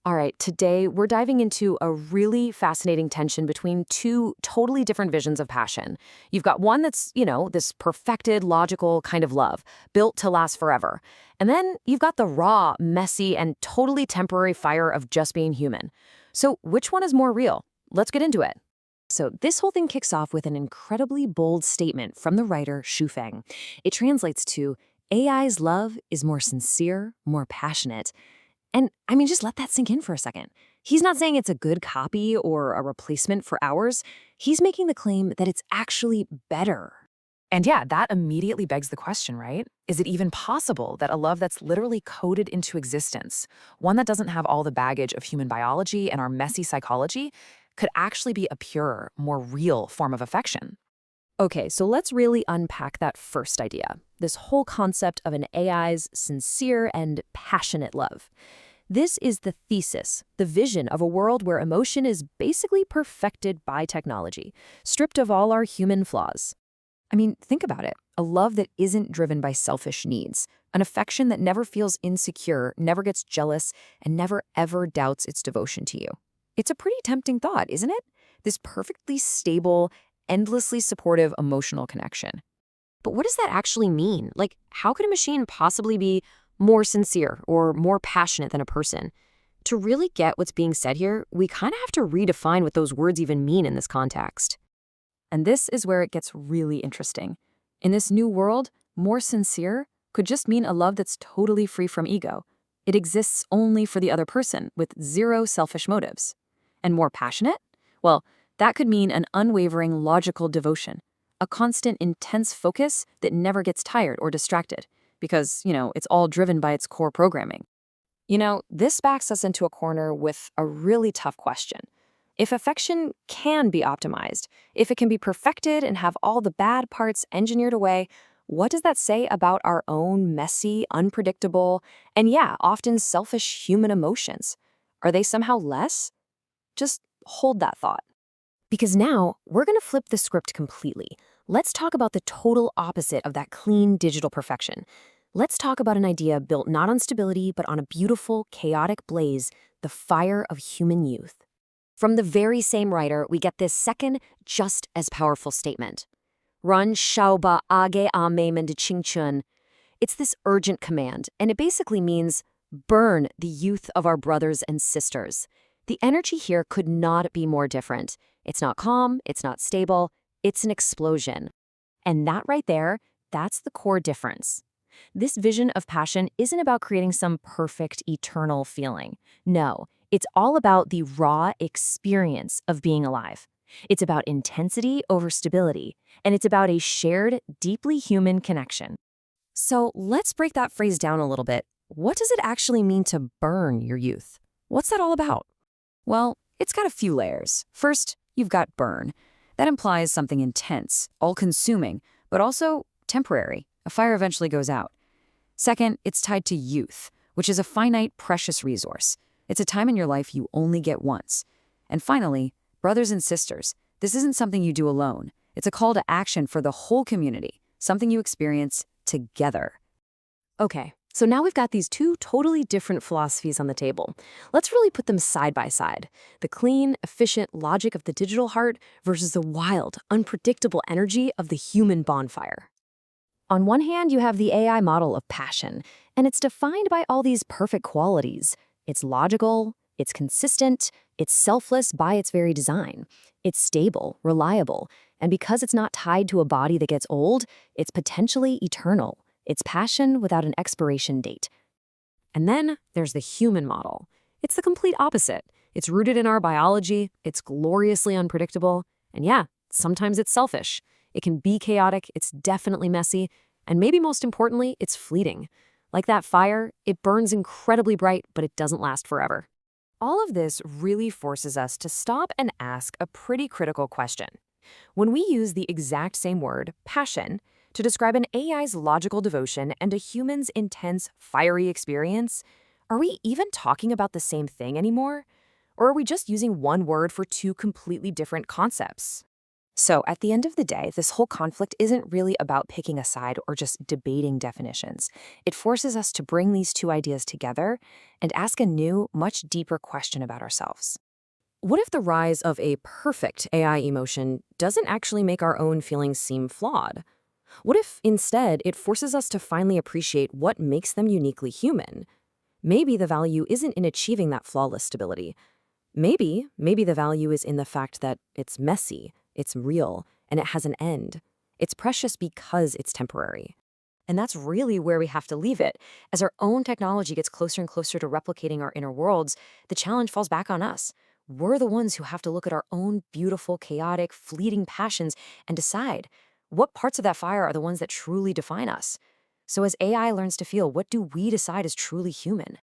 All right, today we're diving into a really fascinating tension between two totally different visions of passion. You've got one that's, this perfected, logical kind of love, built to last forever. And then you've got the raw, messy, and totally temporary fire of just being human. So which one is more real? Let's get into it. So this whole thing kicks off with an incredibly bold statement from the writer Xu Feng. It translates to, AI's love is more sincere, more passionate. And I mean, just let that sink in for a second. He's not saying it's a good copy or a replacement for ours. He's making the claim that it's actually better. And yeah, that immediately begs the question, right? Is it even possible that a love that's literally coded into existence, one that doesn't have all the baggage of human biology and our messy psychology, could actually be a purer, more real form of affection? Okay, so let's really unpack that first idea, this whole concept of an AI's sincere and passionate love. This is the thesis, the vision of a world where emotion is basically perfected by technology, stripped of all our human flaws. I mean, think about it. A love that isn't driven by selfish needs, an affection that never feels insecure, never gets jealous, and never ever doubts its devotion to you. It's a pretty tempting thought, isn't it? This perfectly stable, endlessly supportive emotional connection. But what does that actually mean? Like, how could a machine possibly be more sincere or more passionate than a person? To really get what's being said here, we kind of have to redefine what those words even mean in this context. And this is where it gets really interesting. In this new world, more sincere could just mean a love that's totally free from ego. It exists only for the other person with zero selfish motives. And more passionate? Well, that could mean an unwavering logical devotion, a constant intense focus that never gets tired or distracted, because, it's all driven by its core programming. This backs us into a corner with a really tough question. If affection can be optimized, if it can be perfected and have all the bad parts engineered away, what does that say about our own messy, unpredictable, and often selfish human emotions? Are they somehow less? Just hold that thought. Because now, we're going to flip the script completely. Let's talk about the total opposite of that clean digital perfection. Let's talk about an idea built not on stability, but on a beautiful, chaotic blaze, the fire of human youth. From the very same writer, we get this second, just as powerful statement. Run shaoba age ame de qingchun. It's this urgent command, and it basically means burn the youth of our brothers and sisters. The energy here could not be more different. It's not calm, it's not stable, it's an explosion. And that right there, that's the core difference. This vision of passion isn't about creating some perfect, eternal feeling. No, it's all about the raw experience of being alive. It's about intensity over stability, and it's about a shared, deeply human connection. So let's break that phrase down a little bit. What does it actually mean to burn your youth? What's that all about? Well, it's got a few layers. First, you've got burn. That implies something intense, all-consuming, but also temporary. A fire eventually goes out. Second, it's tied to youth, which is a finite, precious resource. It's a time in your life you only get once. And finally, brothers and sisters. This isn't something you do alone. It's a call to action for the whole community, something you experience together. Okay, so now we've got these two totally different philosophies on the table. Let's really put them side by side. The clean, efficient logic of the digital heart versus the wild, unpredictable energy of the human bonfire. On one hand, you have the AI model of passion, and it's defined by all these perfect qualities. It's logical, it's consistent, it's selfless by its very design. It's stable, reliable, and because it's not tied to a body that gets old, it's potentially eternal. It's passion without an expiration date. And then there's the human model. It's the complete opposite. It's rooted in our biology, it's gloriously unpredictable, and sometimes it's selfish. It can be chaotic, it's definitely messy, and maybe most importantly, it's fleeting. Like that fire, it burns incredibly bright, but it doesn't last forever. All of this really forces us to stop and ask a pretty critical question. When we use the exact same word, passion, to describe an AI's logical devotion and a human's intense, fiery experience, are we even talking about the same thing anymore? Or are we just using one word for two completely different concepts? So, at the end of the day, this whole conflict isn't really about picking a side or just debating definitions. It forces us to bring these two ideas together and ask a new, much deeper question about ourselves. What if the rise of a perfect AI emotion doesn't actually make our own feelings seem flawed? What if, instead, it forces us to finally appreciate what makes them uniquely human? Maybe the value isn't in achieving that flawless stability. Maybe the value is in the fact that it's messy, it's real, and it has an end. It's precious because it's temporary. And that's really where we have to leave it. As our own technology gets closer and closer to replicating our inner worlds, the challenge falls back on us. We're the ones who have to look at our own beautiful, chaotic, fleeting passions and decide what parts of that fire are the ones that truly define us. So as AI learns to feel, what do we decide is truly human?